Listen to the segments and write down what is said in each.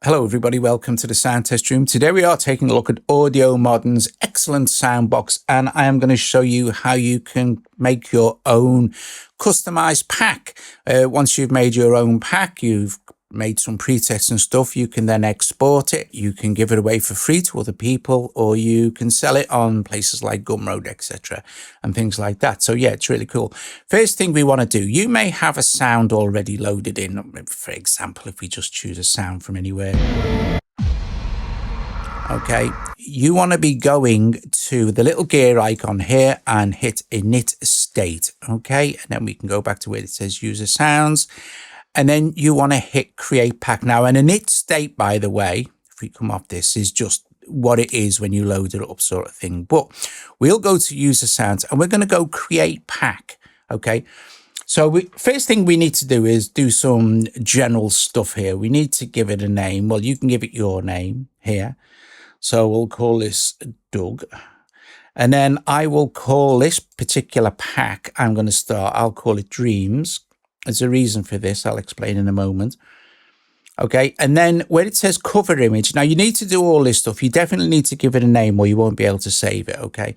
Hello everybody, welcome to the Sound Test Room. Today we are taking a look at Audiomodern's excellent Soundbox, and I am going to show you how you can make your own customized pack. Once you've made your own pack, you've made some presets and stuff, you can then export it, you can give it away for free to other people, or you can sell it on places like Gumroad, etc. and things like that. So yeah, it's really cool. First thing we want to do, you may have a sound already loaded in. For example, if we just choose a sound from anywhere. Okay, you want to be going to the little gear icon here and hit init state. Okay, and then we can go back to where it says user sounds. And then you want to hit create pack. Now, an init state, by the way, if we come off this, is just what it is when you load it up sort of thing. But we'll go to user sounds and we're going to go create pack. Okay. So first thing we need to do is do some general stuff here. We need to give it a name. Well, you can give it your name here. So we'll call this Doug. And then I will call this particular pack, I'll call it Dreams. There's a reason for this. I'll explain in a moment. Okay. And then where it says cover image, now you need to do all this stuff. You definitely need to give it a name or you won't be able to save it. Okay.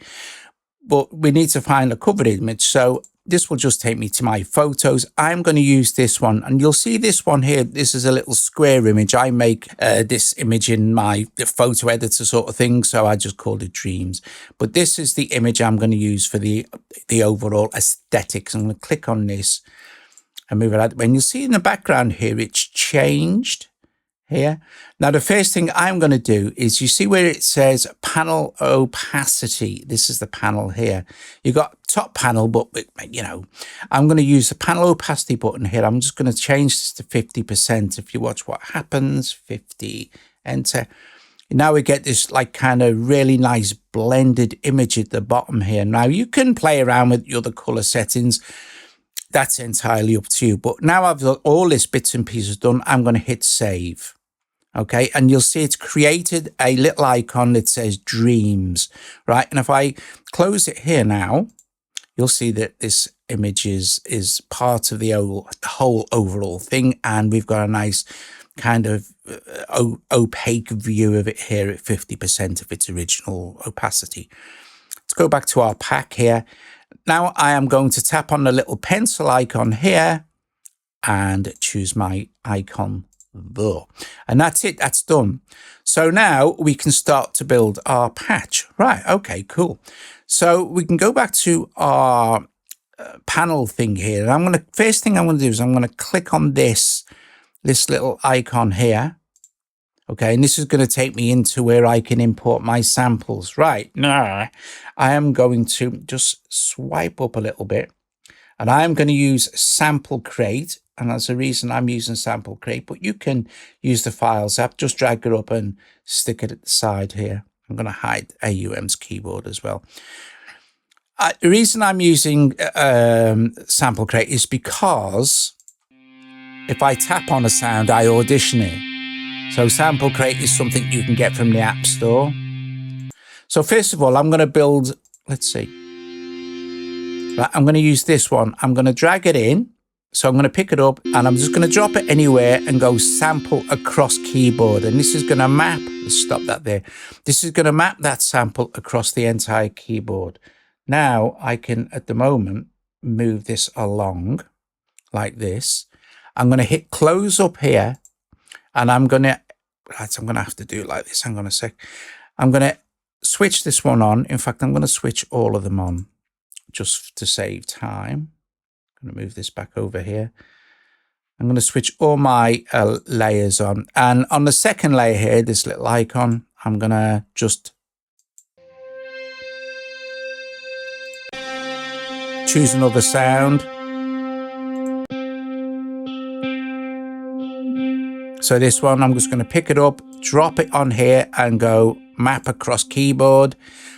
But we need to find a cover image. So this will just take me to my photos. I'm going to use this one, and you'll see this one here. This is a little square image. I make this image in my photo editor sort of thing. So I just called it Dreams. But this is the image I'm going to use for the overall aesthetics. I'm going to click on this and move it out. When you see in the background here, it's changed here. Now, the first thing I'm going to do is you see where it says panel opacity. This is the panel here. You got top panel, but you know, I'm going to use the panel opacity button here. I'm just going to change this to 50%. If you watch what happens, 50, enter. Now we get this like kind of really nice blended image at the bottom here. Now you can play around with the other color settings. That's entirely up to you. But now I've got all this bits and pieces done, I'm going to hit save. Okay. And you'll see it's created a little icon that says Dreams, right? And if I close it here now, you'll see that this image is part of the whole overall thing. And we've got a nice kind of opaque view of it here at 50% of its original opacity. Let's go back to our pack here. Now I am going to tap on the little pencil icon here and choose my icon there. And that's it. That's done. So now we can start to build our patch. Right. Okay, cool. So we can go back to our panel thing here. And first thing I'm going to do is I'm going to click on this little icon here. Okay, and this is going to take me into where I can import my samples. Right, now I am going to just swipe up a little bit, and I'm going to use Sample Crate, and that's the reason I'm using Sample Crate, but you can use the Files app. Just drag it up and stick it at the side here. I'm going to hide AUM's keyboard as well. The reason I'm using Sample Crate is because if I tap on a sound, I audition it. So Sample Crate is something you can get from the App Store. So first of all, I'm going to build, let's see. Right, I'm going to use this one. I'm going to drag it in. So I'm going to pick it up and I'm just going to drop it anywhere and go sample across keyboard. And this is going to map, let's stop that there. This is going to map that sample across the entire keyboard. Now I can, at the moment, move this along like this. I'm going to hit close up here. And I'm going to have to do it like this. Hang on a sec. I'm going to switch this one on. In fact, I'm going to switch all of them on just to save time. I'm going to move this back over here. I'm going to switch all my layers on. And on the second layer here, this little icon, I'm going to just choose another sound. So this one, I'm just going to pick it up, drop it on here and go map across keyboard.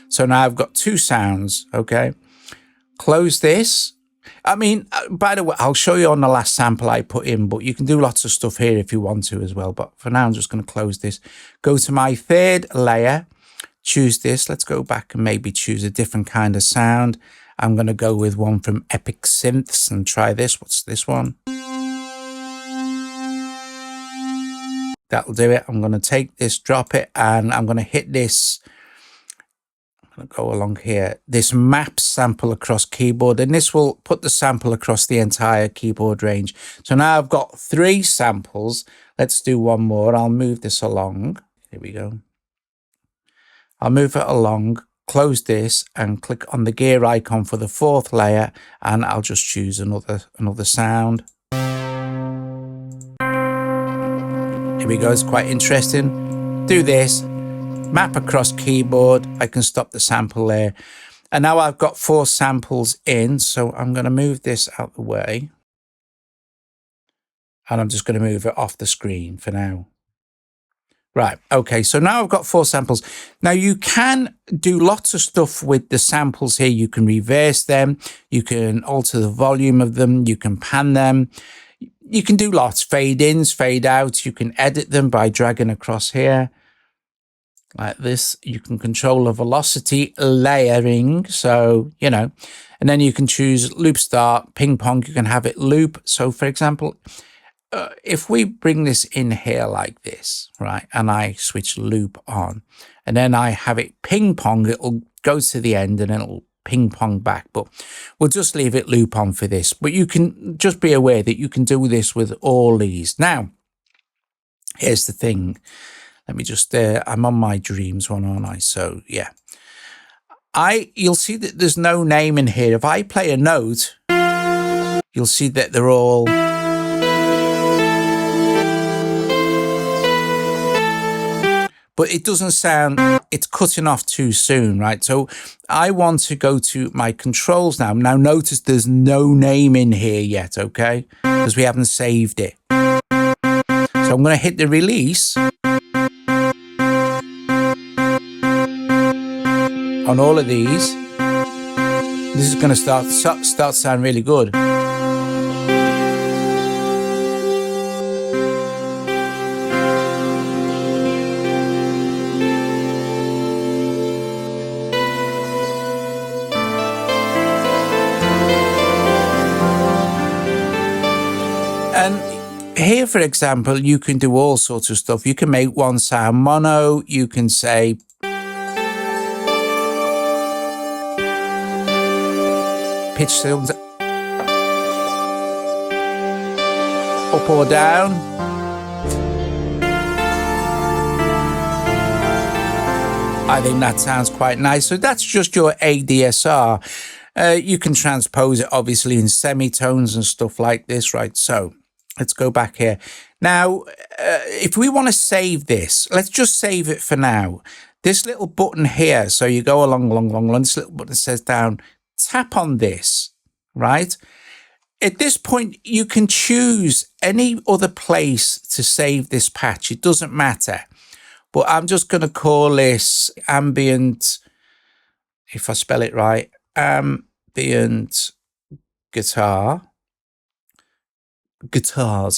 So now I've got two sounds. Okay. Close this. I mean, by the way, I'll show you on the last sample I put in, but you can do lots of stuff here if you want to as well. But for now, I'm just going to close this. Go to my third layer, choose this. Let's go back and maybe choose a different kind of sound. I'm going to go with one from Epic Synths and try this. What's this one? That'll do it. I'm going to take this, drop it, and I'm going to hit this. I'm going to go along here. This map sample across keyboard, and this will put the sample across the entire keyboard range. So now I've got 3 samples. Let's do one more. I'll move this along. Here we go. I'll move it along, close this, and click on the gear icon for the 4th layer, and I'll just choose another sound. Here we go. It's quite interesting. Do this, map across keyboard. I can stop the sample there. And now I've got 4 samples in. So I'm going to move this out the way. And I'm just going to move it off the screen for now. Right. Okay. So now I've got 4 samples. Now you can do lots of stuff with the samples here. You can reverse them. You can alter the volume of them. You can pan them. You can do lots, fade ins, fade outs. You can edit them by dragging across here like this. You can control the velocity layering. So, you know, and then you can choose loop start, ping pong. You can have it loop. So for example, if we bring this in here like this, right, and I switch loop on, and then I have it ping pong, it'll go to the end and then it'll ping pong back, but we'll just leave it loop on for this. But you can just be aware that you can do this with all these. Now, here's the thing. Let me just, I'm on my dreams one, aren't I? So yeah, you'll see that there's no name in here. If I play a note, you'll see that they're all, but it doesn't sound, it's cutting off too soon, right? So I want to go to my controls now. Now notice there's no name in here yet, okay? Because we haven't saved it. So I'm going to hit the release on all of these. This is going to start to sound really good. And here, for example, you can do all sorts of stuff. You can make one sound mono. You can say pitch tones up or down. I think that sounds quite nice. So that's just your ADSR. You can transpose it obviously in semitones and stuff like this, right? So let's go back here. Now, if we want to save this, let's just save it for now. This little button here, so you go along, this little button says down, tap on this, right? At this point, you can choose any other place to save this patch. It doesn't matter. But I'm just going to call this ambient, if I spell it right, ambient guitars,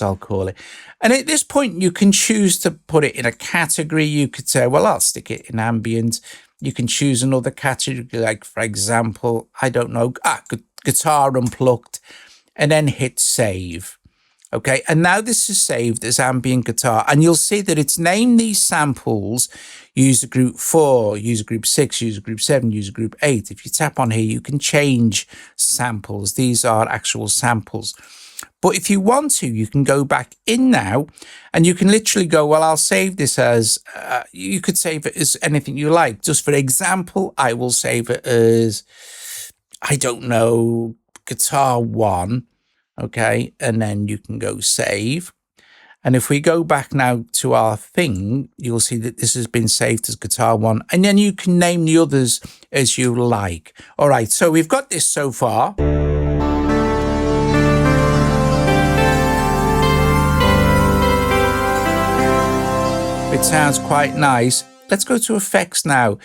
I'll call it. And at this point, you can choose to put it in a category. You could say, well, I'll stick it in ambient. You can choose another category, like, for example, I don't know, guitar unplugged, and then hit save. Okay, and now this is saved as ambient guitar, and you'll see that it's named these samples user group 4, user group 6, user group 7, user group 8. If you tap on here, you can change samples. These are actual samples. But if you want to, you can go back in now and you can literally go, well, I'll save this as, you could save it as anything you like. Just for example, I will save it as, I don't know, guitar 1. Okay, and then you can go save. And if we go back now to our thing, you'll see that this has been saved as guitar 1. And then you can name the others as you like. All right, so we've got this so far. It sounds quite nice. Let's go to effects now.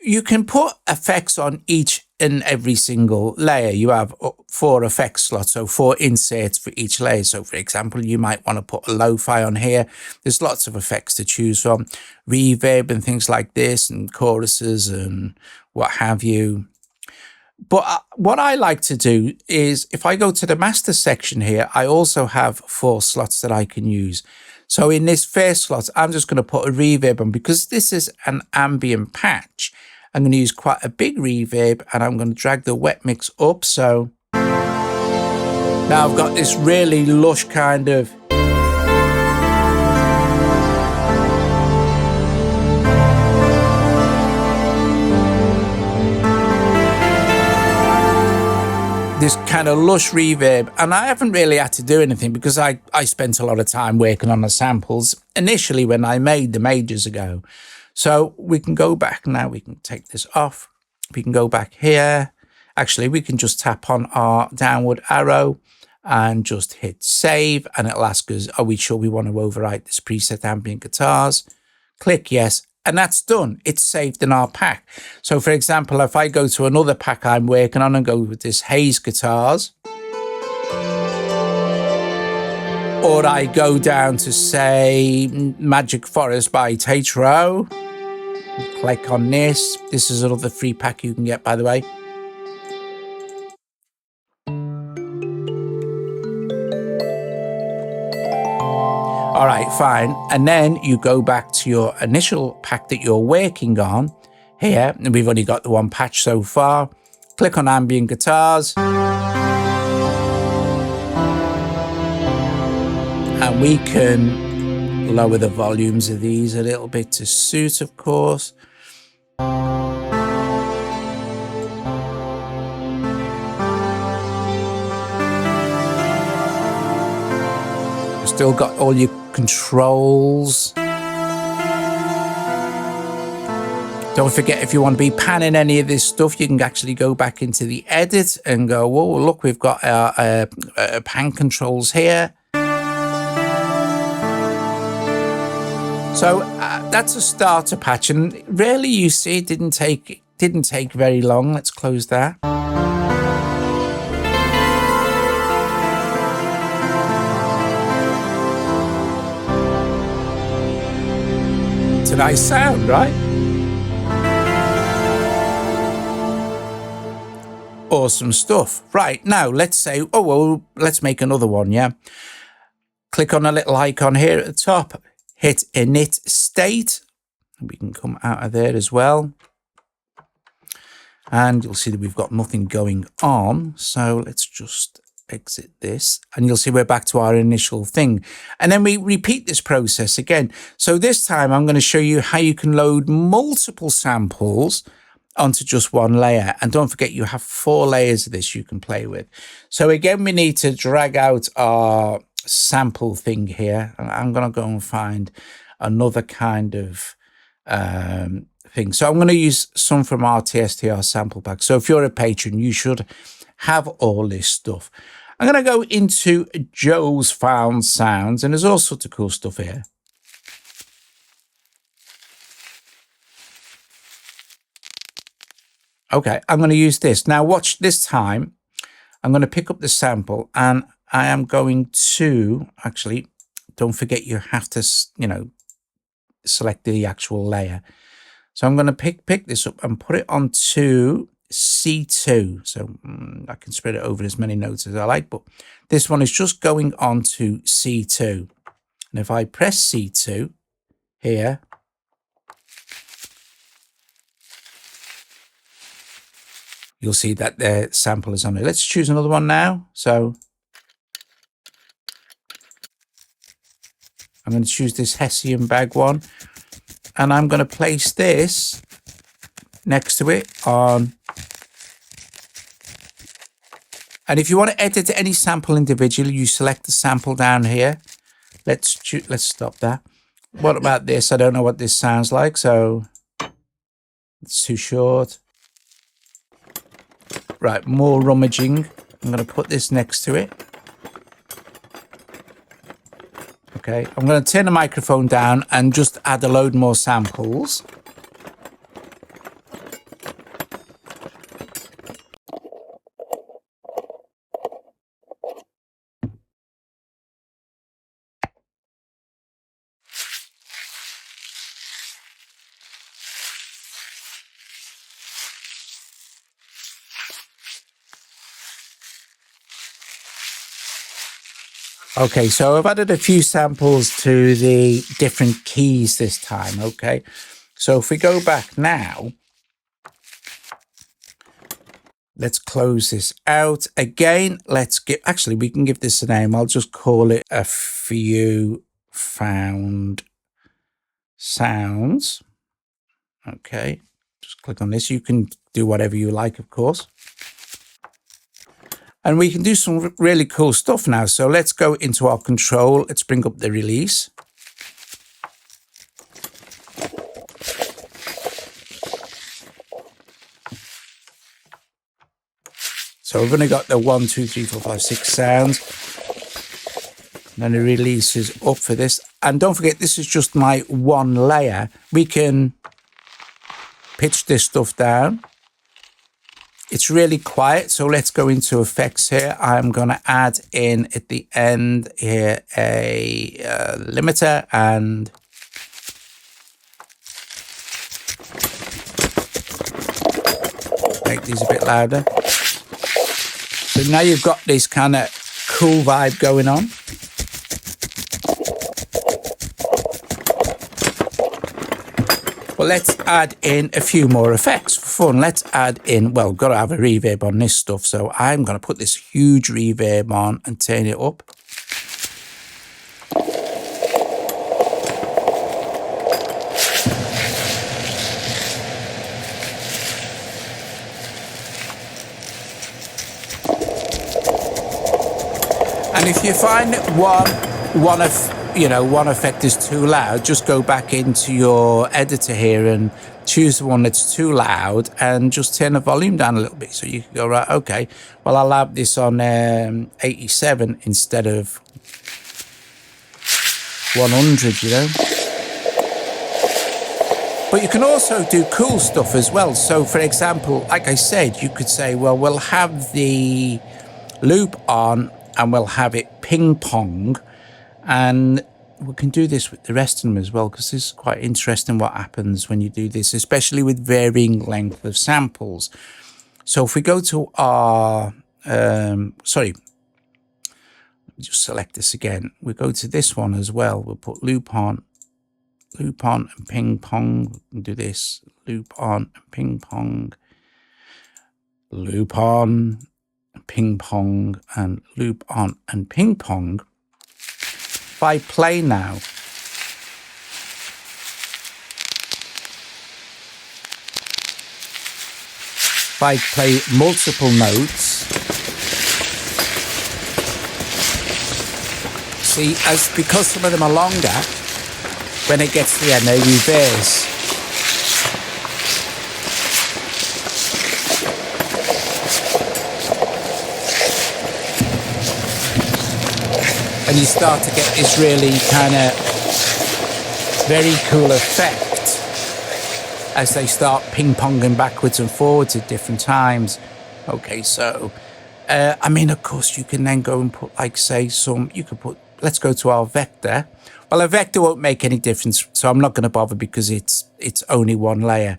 You can put effects on each and every single layer. You have 4 effect slots, so 4 inserts for each layer. So for example, you might want to put a lo-fi on here. There's lots of effects to choose from, reverb and things like this, and choruses and what have you. But what I like to do is, if I go to the master section here, I also have 4 slots that I can use. So in this first slot, I'm just going to put a reverb on because this is an ambient patch. I'm going to use quite a big reverb and I'm going to drag the wet mix up. So now I've got this really lush kind of lush reverb, and I haven't really had to do anything because I spent a lot of time working on the samples initially when I made them ages ago. So we can go back now, we can take this off, we can go back here. Actually, we can just tap on our downward arrow and just hit save, and it'll ask us, are we sure we want to overwrite this preset ambient guitars? Click yes, and that's done. It's saved in our pack. So for example, if I go to another pack I'm working on and go with this Haze guitars, or I go down to say Magic Forest by Tatro, click on this. This is another free pack you can get, by the way. All right, fine. And then you go back to your initial pack that you're working on here. And we've only got the one patch so far. Click on ambient guitars. And we can lower the volumes of these a little bit to suit, of course. Still got all your controls. Don't forget, if you want to be panning any of this stuff, you can actually go back into the edit and go, whoa, look, we've got our pan controls here. So that's a starter patch, and really, you see, it didn't take very long. Let's close that. It's a nice sound, right? Awesome stuff. Right, now let's say, oh, well, let's make another one, yeah? Click on a little icon here at the top, hit init state. We can come out of there as well. And you'll see that we've got nothing going on. So let's just exit this, and you'll see we're back to our initial thing. And then we repeat this process again. So this time I'm going to show you how you can load multiple samples onto just one layer. And don't forget, you have 4 layers of this you can play with. So again, we need to drag out our sample thing here. And I'm going to go and find another kind of thing. So I'm going to use some from our TSTR sample pack. So if you're a patron, you should have all this stuff. I'm going to go into Joe's Found Sounds, and there's all sorts of cool stuff here. Okay, I'm going to use this. Now watch this time. I'm going to pick up the sample, and I am going to, actually, don't forget you have to, select the actual layer. So I'm going to pick this up and put it onto C2. So I can spread it over as many notes as I like, but this one is just going on to C2. And if I press C2 here, you'll see that the sample is on it. Let's choose another one now. So I'm going to choose this Hessian bag one, and I'm going to place this next to it on. And if you want to edit any sample individually, you select the sample down here. Let's stop that. What about this? I don't know what this sounds like, so it's too short. Right, more rummaging. I'm going to put this next to it. Okay, I'm going to turn the microphone down and just add a load more samples. Okay, so I've added a few samples to the different keys this time, okay? So if we go back now, let's close this out. Again, let's get, actually, we can give this a name. I'll just call it a few found sounds. Okay, just click on this. You can do whatever you like, of course. And we can do some really cool stuff now. So let's go into our control. Let's bring up the release. So we've only got the 1, 2, 3, 4, 5, 6 sounds. And then the release is up for this. And don't forget, this is just my one layer. We can pitch this stuff down. It's really quiet, so let's go into effects here. I'm going to add in at the end here a limiter and make these a bit louder. So now you've got this kind of cool vibe going on. Well, let's add in a few more effects for fun. Let's add in, well, got to have a reverb on this stuff. So I'm going to put this huge reverb on and turn it up. And if you find that one effect is too loud, just go back into your editor here and choose the one that's too loud and just turn the volume down a little bit. So you can go, right, okay, well, I'll have this on 87 instead of 100, you know. But you can also do cool stuff as well. So, for example, like I said, you could say, well, we'll have the loop on and we'll have it ping pong. And we can do this with the rest of them as well, because this is quite interesting what happens when you do this, especially with varying length of samples. So if we go to our, let me just select this again. We go to this one as well. We'll put loop on and ping pong. We can do this, loop on and ping pong, loop on, ping pong, and loop on and ping pong. If I play now, if I play multiple notes, see, because some of them are longer, when it gets to the end, they reverse. And you start to get this really kind of very cool effect as they start ping-ponging backwards and forwards at different times. Okay, so, I mean, of course, you can then go and put, like, say, let's go to our vector. Well, a vector won't make any difference, so I'm not going to bother because it's only one layer.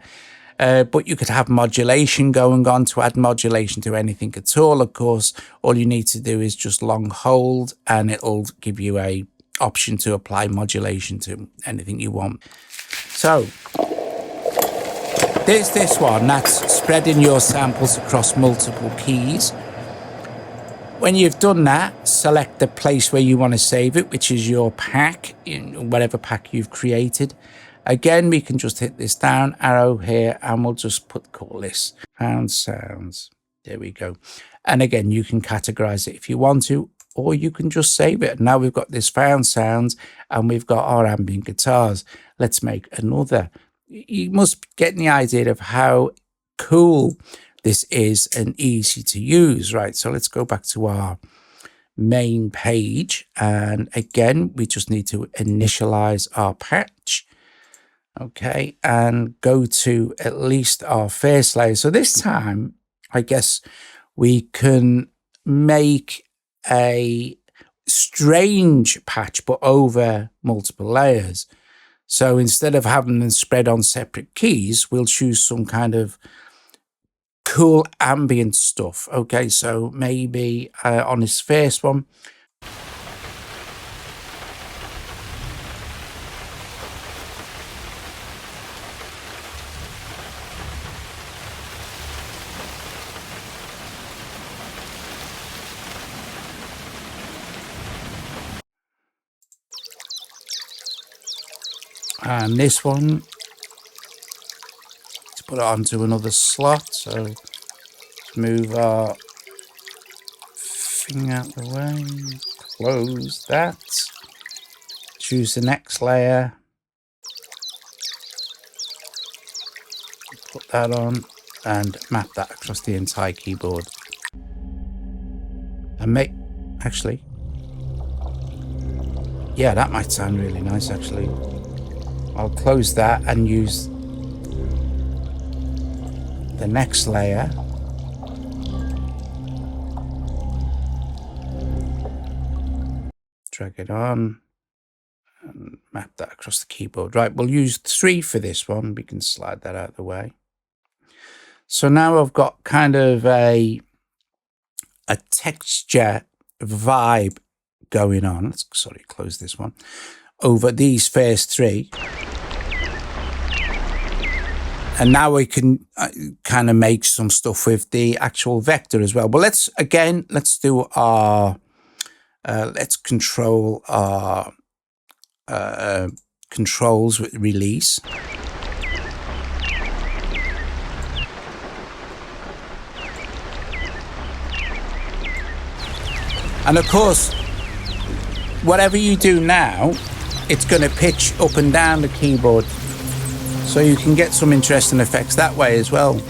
But you could have modulation going on. To add modulation to anything at all, of course, all you need to do is just long hold and it'll give you a option to apply modulation to anything you want. So there's this one, that's spreading your samples across multiple keys. When you've done that, select the place where you want to save it, which is your pack, in whatever pack you've created. Again, we can just hit this down arrow here and we'll just call this found sounds. There we go. And again, you can categorize it if you want to, or you can just save it. Now we've got this found sounds and we've got our ambient guitars. Let's make another. You must get the idea of how cool this is and easy to use, right? So let's go back to our main page. And again, we just need to initialize our patch. Okay, and go to at least our first layer. So this time, I guess we can make a strange patch, but over multiple layers. So instead of having them spread on separate keys, we'll choose some kind of cool ambient stuff. Okay, so maybe on this first one, And this one, to put it onto another slot. So move our thing out the way, close that, choose the next layer, put that on, and map that across the entire keyboard. And actually, yeah, that might sound really nice actually. I'll close that and use the next layer. Drag it on and map that across the keyboard. Right, we'll use 3 for this one. We can slide that out of the way. So now I've got kind of a texture vibe going on. Let's close this one over these first 3. And now we can kind of make some stuff with the actual vector as well. But let's do our, let's control our controls with release. And of course, whatever you do now, it's going to pitch up and down the keyboard. So you can get some interesting effects that way as well.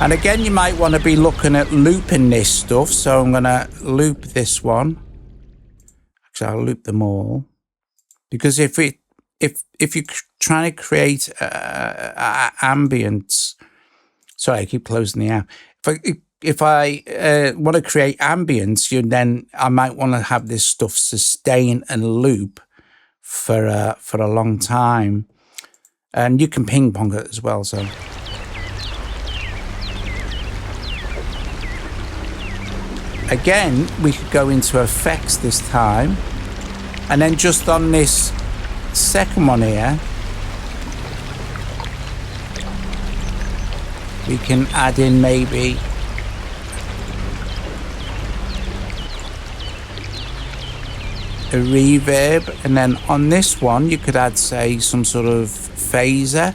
And again, you might want to be looking at looping this stuff. So I'm going to loop this one. Actually, I'll loop them all. Because if you're trying to create ambience, sorry, I keep closing the app. If I want to create ambience, then I might want to have this stuff sustain and loop for a long time, and you can ping pong it as well. So again, we could go into effects this time, and then just on this second one here, we can add in maybe a reverb, and then on this one you could add, say, some sort of phaser.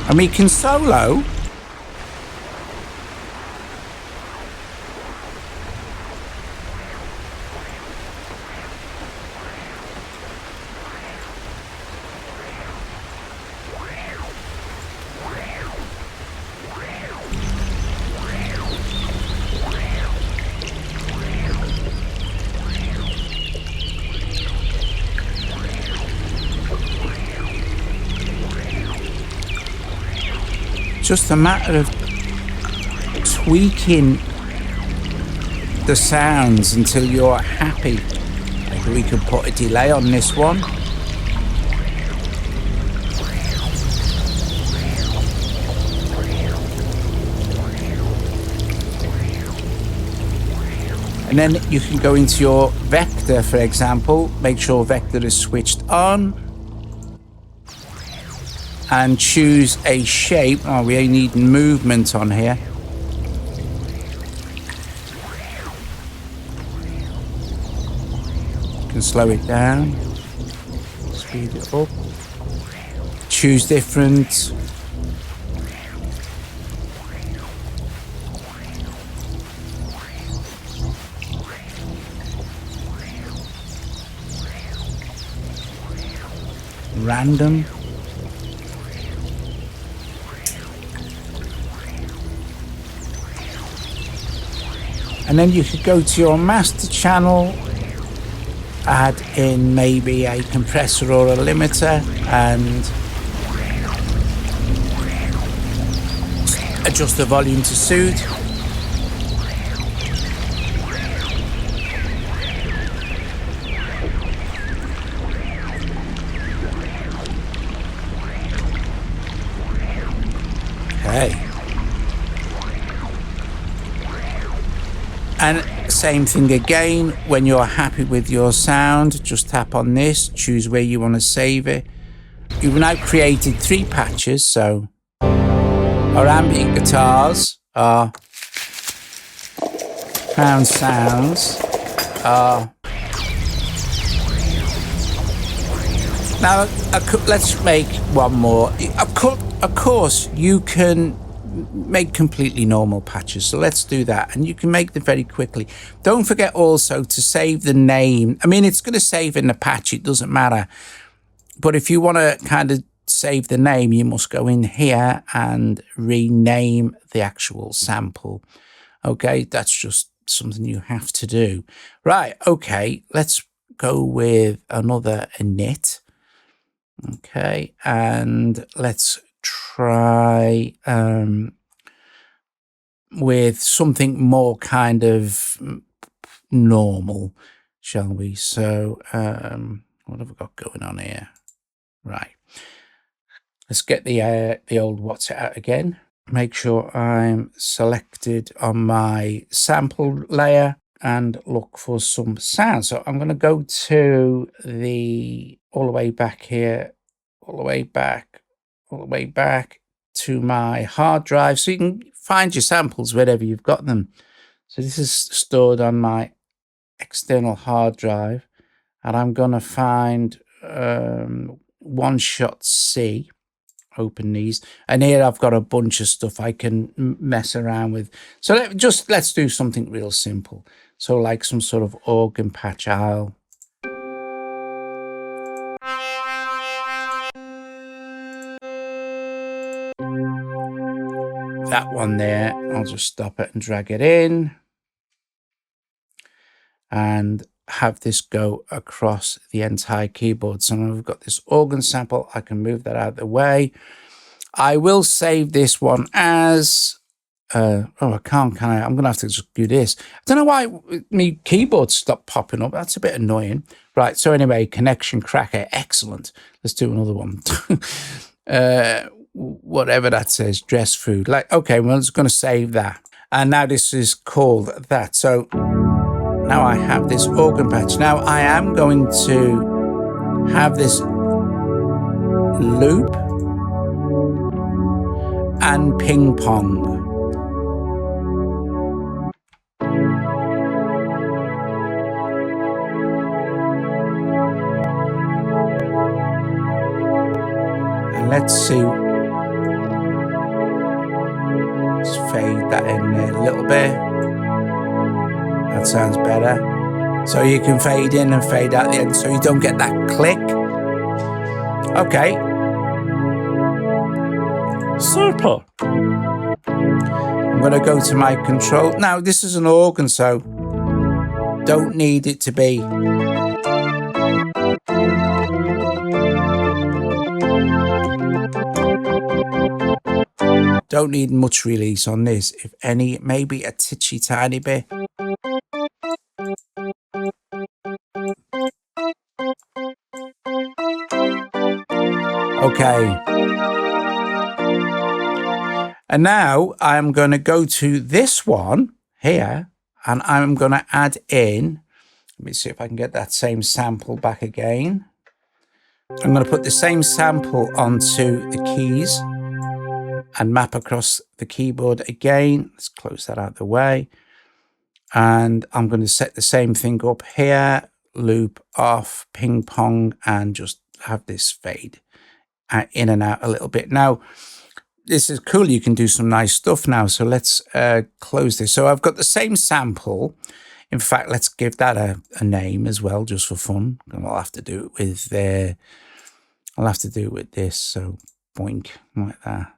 And we can solo. Just a matter of tweaking the sounds until you're happy. Maybe we could put a delay on this one. And then you can go into your vector, for example, make sure vector is switched on. And choose a shape. Oh, we need movement on here. You can slow it down, speed it up, choose different. Random. And then you could go to your master channel, add in maybe a compressor or a limiter, and adjust the volume to suit. Okay. And same thing again. When you're happy with your sound, just tap on this, choose where you want to save it. You've now created 3 patches, so our ambient guitars, our crown sounds, now let's make one more. Of course, you can make completely normal patches, so let's do that, and you can make them very quickly. Don't forget also to save the name. I mean, it's going to save in the patch, it doesn't matter, but if you want to kind of save the name, you must go in here and rename the actual sample. Okay, that's just something you have to do. Right, okay, let's go with another init. Okay, and let's try with something more kind of normal, shall we? So what have we got going on here? Right, let's get the old what's it out again. Make sure I'm selected on my sample layer and look for some sound. So I'm going to go to all the way back here, all the way back to my hard drive, so you can find your samples wherever you've got them. So this is stored on my external hard drive, and I'm going to find One Shot C. Open these, and here I've got a bunch of stuff I can mess around with. So let's do something real simple. So like some sort of organ patch. That one there, I'll just stop it and drag it in and have this go across the entire keyboard. So now we've got this organ sample. I can move that out of the way. I will save this one as I can't, can I? I'm gonna have to just do this. I don't know why my keyboard stopped popping up. That's a bit annoying. Right, so anyway, connection cracker, excellent. Let's do another one. Whatever that says, dress food. Like, okay, well, it's gonna save that. And now this is called that. So now I have this organ patch. Now I am going to have this loop and ping pong. And let's see. Let's fade that in there a little bit. That sounds better. So you can fade in and fade out the end so you don't get that click. Okay. Super. I'm going to go to my control. Now, this is an organ, so don't need it to be. Don't need much release on this. If any, maybe a titchy tiny bit. Okay. And now I'm going to go to this one here and I'm going to add in, let me see if I can get that same sample back again. I'm going to put the same sample onto the keys and map across the keyboard again. Let's close that out of the way. And I'm going to set the same thing up here, loop off, ping pong, and just have this fade in and out a little bit. Now, this is cool. You can do some nice stuff now. So let's close this. So I've got the same sample. In fact, let's give that a name as well, just for fun. And I'll have to do it with this. So boink, like that.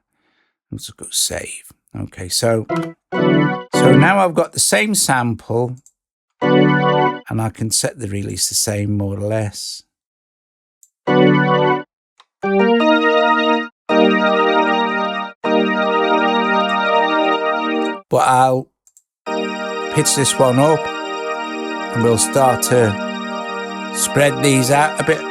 Let's go save. Okay, so now I've got the same sample and I can set the release the same, more or less. But I'll pitch this one up and we'll start to spread these out a bit.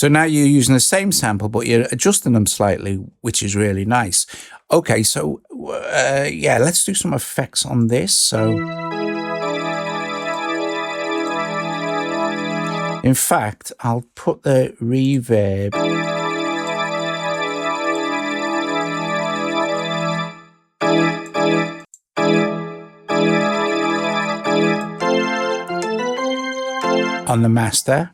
So now you're using the same sample, but you're adjusting them slightly, which is really nice. Okay, so yeah, let's do some effects on this. So in fact, I'll put the reverb on the master.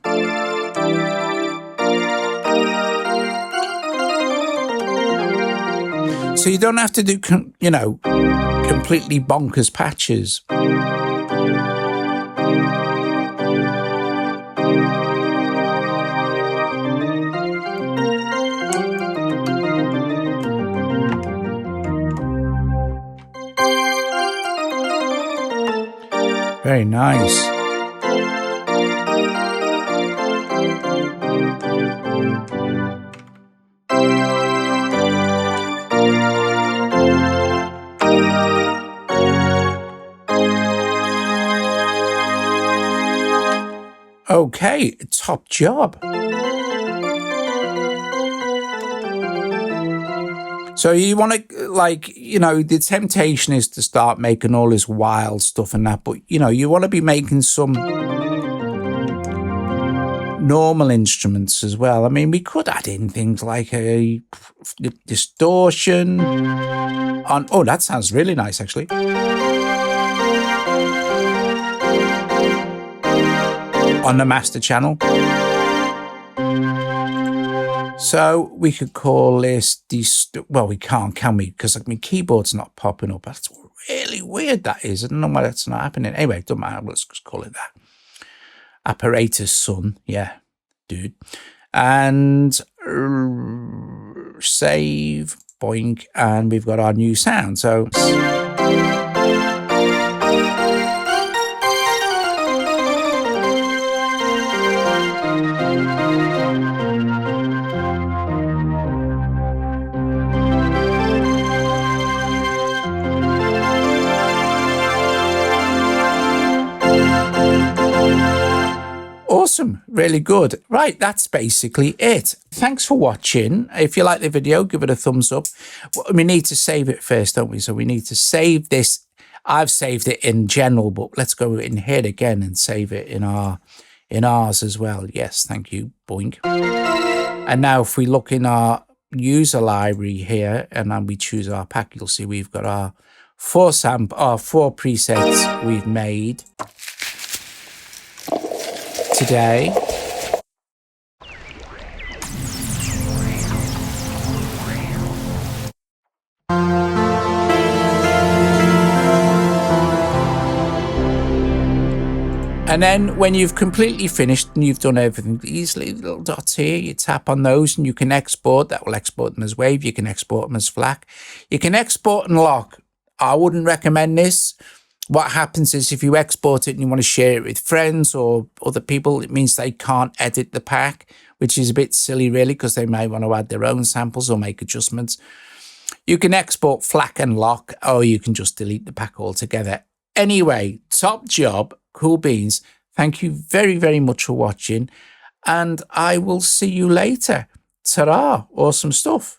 So you don't have to do, you know, completely bonkers patches. Very nice. Okay, top job. So you want to, like, you know, the temptation is to start making all this wild stuff and that, but, you know, you want to be making some normal instruments as well. I mean, we could add in things like a distortion on, oh, that sounds really nice, actually. On the master channel. So we could call this, well, we can't, can we? Because like, my keyboard's not popping up. That's really weird, that is. I don't know why that's not happening. Anyway, don't matter. Let's just call it that. Apparatus son. Yeah, dude. And save, boink. And we've got our new sound. So... Awesome, really good. Right, that's basically it. Thanks for watching. If you like the video, give it a thumbs up. We need to save it first, don't we? So we need to save this. I've saved it in general, but let's go in here again and save it in ours as well. Yes, thank you, boink. And now if we look in our user library here and then we choose our pack, you'll see we've got our four presets we've made today. And then when you've completely finished and you've done everything, these little dots here, you tap on those and you can export. That will export them as wave. You can export them as FLAC. You can export and lock. I wouldn't recommend this. What happens is if you export it and you want to share it with friends or other people, it means they can't edit the pack, which is a bit silly really, because they may want to add their own samples or make adjustments. You can export FLAC and lock, or you can just delete the pack altogether. Anyway, top job, cool beans. Thank you very, very much for watching, and I will see you later. Ta-ra, awesome stuff.